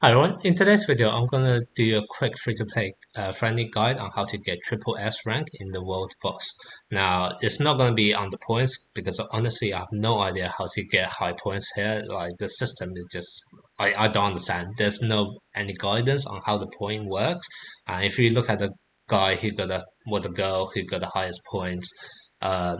Hi everyone, in today's video I'm gonna do a quick free-to-play friendly guide on how to get triple S rank in the world boss. Now it's not gonna be on the points because honestly I have no idea how to get high points here. Like the system is just I don't understand. There's no any guidance on how the point works. And if you look at the guy who got the girl who got the highest points, uh,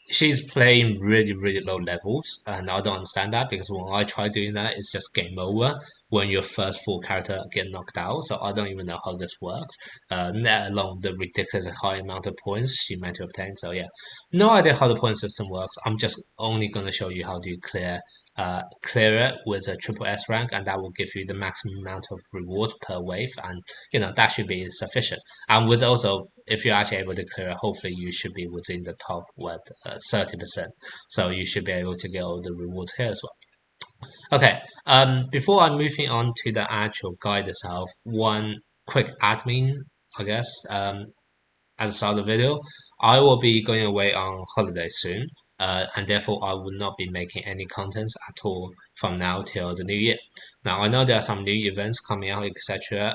she's playing really low levels, and I don't understand that because when I try doing that, it's just game over when your first full character get knocked out. So I don't even know how this works. Let alone the ridiculous high amount of points she meant to obtain. So yeah, no idea how the point system works. I'm just only going to show you how to clear it with a triple S rank, and that will give you the maximum amount of rewards per wave, and that should be sufficient. And with also, if you're actually able to clear it, hopefully you should be within the top 30%. So you should be able to get all the rewards here as well. Okay, before I'm moving on to the actual guide itself, one quick admin, I guess, at the start of the video. I will be going away on holiday soon, and therefore I will not be making any contents at all from now till the new year. Now I know there are some new events coming out, etc.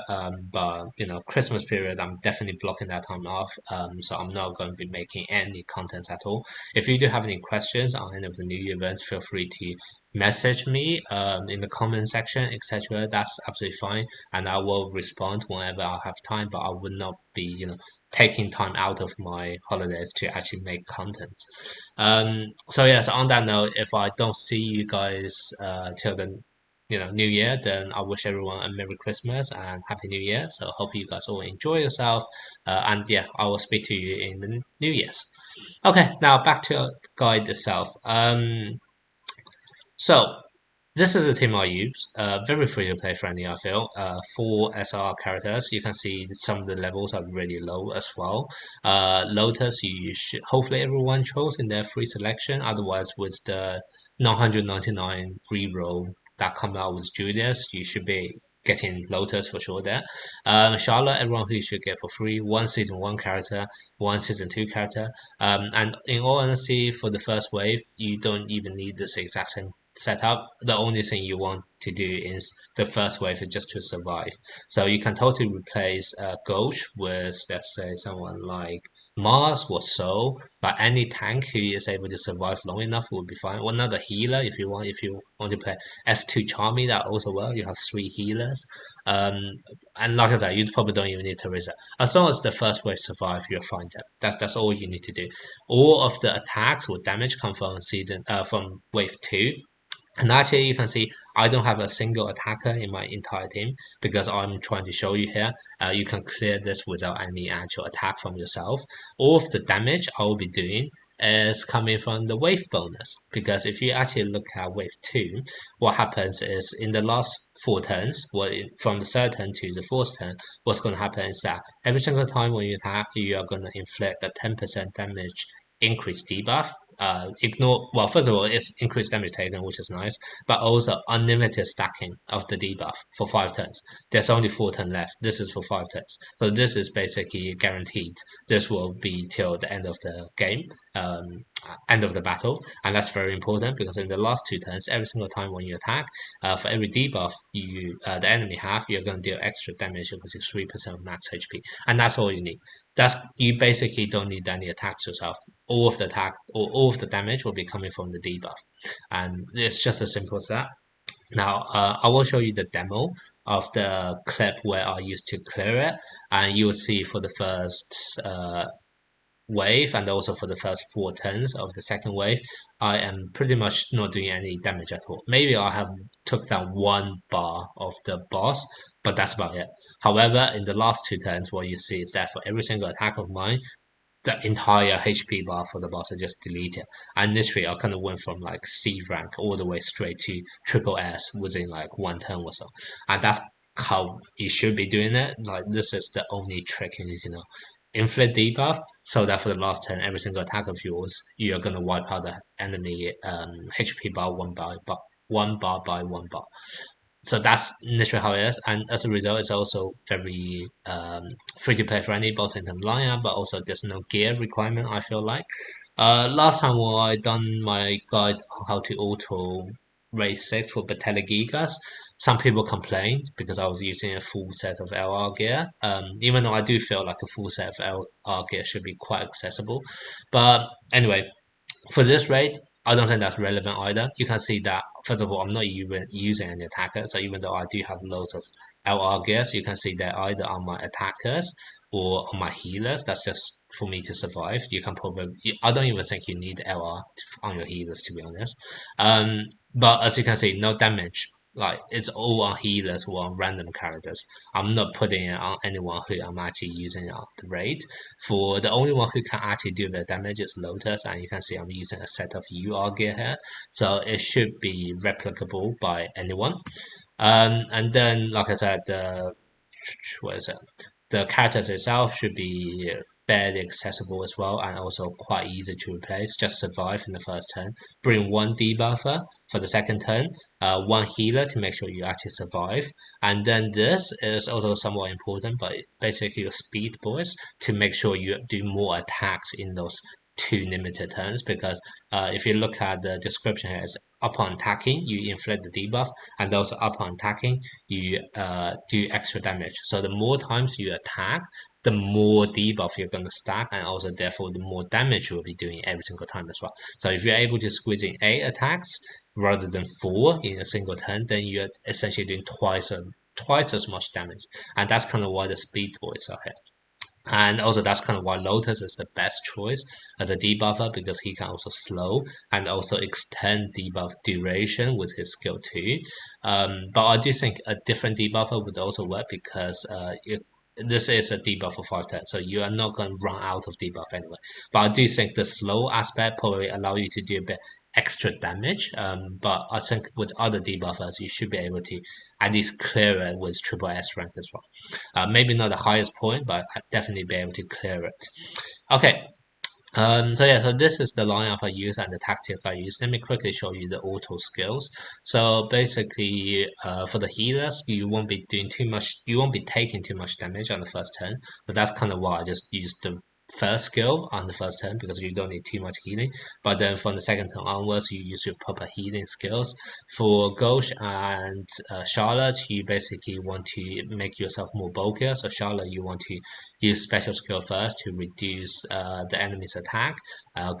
But Christmas period, I'm definitely blocking that time off. So I'm not going to be making any content at all. If you do have any questions on any of the new events, feel free to message me in the comment section, etc. That's absolutely fine, and I will respond whenever I have time. But I would not be, taking time out of my holidays to actually make content. So yeah, so on that note, if I don't see you guys till the New Year, then I wish everyone a Merry Christmas and Happy New Year. So hope you guys all enjoy yourself. And yeah, I will speak to you in the New Year's. Okay, now back to the guide itself. So this is the team I use. Very free to play friendly, I feel. Four SR characters. You can see some of the levels are really low as well. Lotus, you should hopefully everyone chose in their free selection. Otherwise, with the 999 reroll that comes out with Julius, you should be getting Lotus for sure there. Charlotte, everyone who should get for free. One season one character, one season two character. And in all honesty, for the first wave, you don't even need this exact same setup. The only thing you want to do is the first wave is just to survive. So you can totally replace Ghost with, let's say, someone like Mars or Soul, but any tank who is able to survive long enough will be fine. Or another healer if you want. If you want to play S2 Charmy, that also well. You have three healers. Um, and like I said, you probably don't even need Teresa. As long as the first wave survive, you're fine. That's all you need to do. All of the attacks or damage come from from wave two, and actually, you can see I don't have a single attacker in my entire team because I'm trying to show you here. You can clear this without any actual attack from yourself. All of the damage I will be doing is coming from the wave bonus, because if you actually look at wave 2, what happens is in the last 4 turns, from the third turn to the fourth turn, what's going to happen is that every single time when you attack, you are going to inflict a 10% damage increase debuff. Well, first of all, it's increased damage taken, which is nice, but also unlimited stacking of the debuff for 5 turns. There's only 4 turns left. This is for 5 turns. So this is basically guaranteed. This will be till the end of the game, end of the battle. And that's very important because in the last 2 turns, every single time when you attack, for every debuff the enemy have, you're going to deal extra damage equal to 3% of max HP. And that's all you need. You basically don't need any attacks yourself. All of the attack or all of the damage will be coming from the debuff, and it's just as simple as that. Now, I will show you the demo of the clip where I used to clear it, and you will see for the first wave and also for the first 4 turns of the second wave, I am pretty much not doing any damage at all. Maybe I have took down 1 bar of the boss, but that's about it. However, in the last 2 turns, what you see is that for every single attack of mine, the entire HP bar for the boss are just deleted. And literally, I kind of went from like C rank all the way straight to triple S within like 1 turn or so. And that's how you should be doing it. Like, this is the only trick you need to know. Inflict debuff so that for the last turn, every single attack of yours, you're gonna wipe out the enemy HP bar 1 bar by 1 bar. So that's literally how it is, and as a result, it's also very free to play friendly, both in terms of lineup, but also there's no gear requirement. I feel like last time when I done my guide on how to auto race 6 for Battelle Gigas, some people complain because I was using a full set of LR gear. Even though I do feel like a full set of LR gear should be quite accessible, but anyway, for this raid, I don't think that's relevant either. You can see that, first of all, I'm not even using any attackers. So even though I do have loads of LR gears, you can see they're either on my attackers or on my healers. That's just for me to survive. You can probably, I don't even think you need LR on your healers, to be honest. But as you can see, no damage. Like, it's all on healers or on random characters. I'm not putting it on anyone who I'm actually using on the raid. For the only one who can actually do the damage is Lotus, and you can see I'm using a set of UR gear here, so it should be replicable by anyone. And then, like I said, what is it? The characters itself should be fairly accessible as well, and also quite easy to replace. Just survive in the first turn. Bring one debuffer for the second turn, one healer to make sure you actually survive, and then this is also somewhat important, but basically your speed boys to make sure you do more attacks in those two limited turns, because if you look at the description here, it's upon attacking you inflict the debuff, and also upon attacking you do extra damage. So the more times you attack, the more debuff you're going to stack, and also therefore the more damage you'll be doing every single time as well. So if you're able to squeeze in 8 attacks rather than 4 in a single turn, then you're essentially doing twice as much damage, and that's kind of why the speed boys are here. And also that's kind of why Lotus is the best choice as a debuffer, because he can also slow and also extend debuff duration with his skill too. But I do think a different debuffer would also work, because this is a debuff for 5 turns, so you are not going to run out of debuff anyway. But I do think the slow aspect probably allow you to do a bit extra damage. But I think with other debuffers, you should be able to at least clear it with triple S rank as well. Maybe not the highest point, but I'd definitely be able to clear it. Okay, so yeah, so this is the lineup I use and the tactic I use. Let me quickly show you the auto skills. So basically, for the healers, you won't be doing too much, you won't be taking too much damage on the first turn. But that's kind of why I just used the first skill on the first turn, because you don't need too much healing. But then from the second turn onwards, you use your proper healing skills. For Ghost and Charlotte, you basically want to make yourself more bulkier. So Charlotte, you want to use special skill first to reduce the enemy's attack.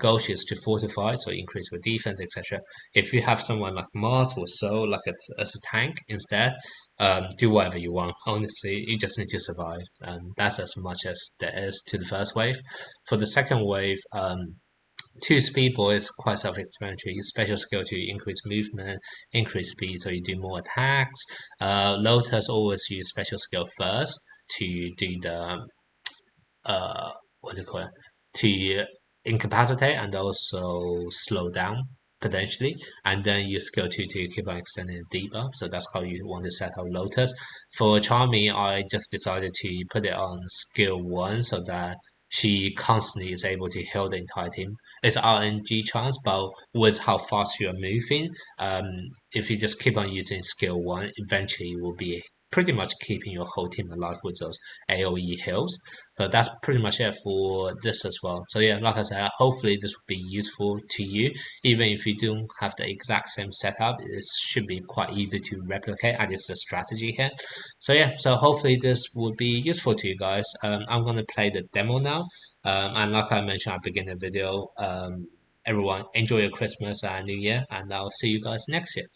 Ghost is to fortify, so increase your defense, etc. If you have someone like Mars or Soul, like as a tank instead, do whatever you want. Honestly, you just need to survive. That's as much as there is to the first wave. For the second wave, two speed boys, quite self-explanatory. Special skill to increase movement, increase speed, so you do more attacks. Lotus always use special skill first to do the what do you call it? To incapacitate and also slow down potentially, and then you skill 2 to keep on extending the debuff. So that's how you want to set up Lotus. For Charmy, I just decided to put it on skill 1 so that she constantly is able to heal the entire team. It's RNG chance, but with how fast you are moving, if you just keep on using skill 1, eventually you will be pretty much keeping your whole team alive with those AoE heals. So that's pretty much it for this as well. So yeah, like I said, hopefully this will be useful to you. Even if you don't have the exact same setup, it should be quite easy to replicate, and it's the strategy here. So yeah, so hopefully this will be useful to you guys. I'm gonna play the demo now. And like I mentioned at the beginning of the video, everyone enjoy your Christmas and New Year, and I'll see you guys next year.